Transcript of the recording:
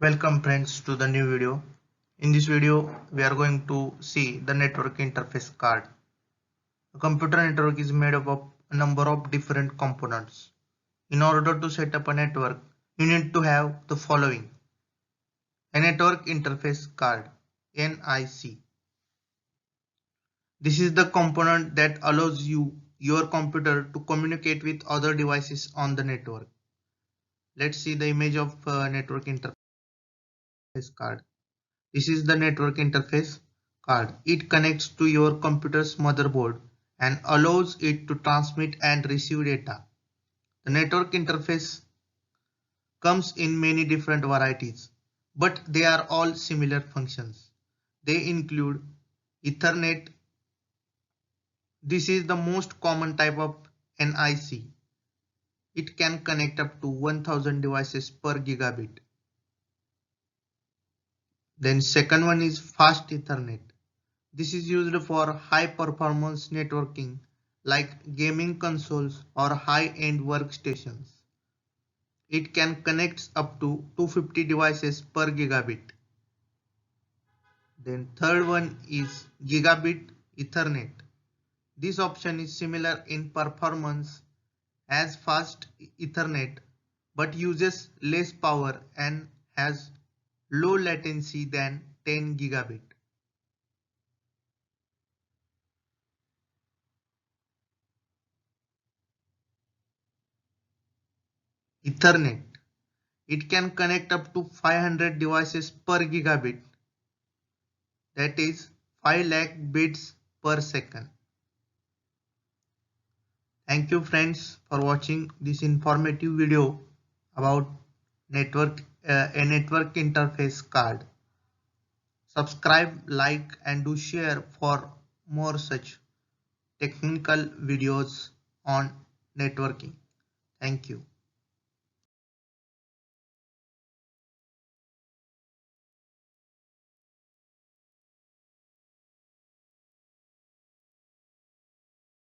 Welcome friends to the new video. In this video, we are going to see the network interface card. A computer network is made up of a number of different components. In order to set up a network, you need to have the following. A network interface card, NIC. This is the component that allows your computer to communicate with other devices on the network. Let's see the image of network interface card. This is the network interface card. It connects to your computer's motherboard and allows it to transmit and receive data. The network interface comes in many different varieties, but they are all similar functions. They include Ethernet. This is the most common type of NIC. It can connect up to 1000 devices per gigabit. Then second one is fast Ethernet. This is used for high performance networking like gaming consoles or high-end workstations. It can connect up to 250 devices per gigabit. Then third one is gigabit Ethernet. This option is similar in performance as fast Ethernet but uses less power and has low latency than 10 gigabit. Ethernet. It can connect up to 500 devices per gigabit, that is 5 lakh bits per second. Thank you friends for watching this informative video about a network interface card. Subscribe, like and do share for more such technical videos on networking. Thank you.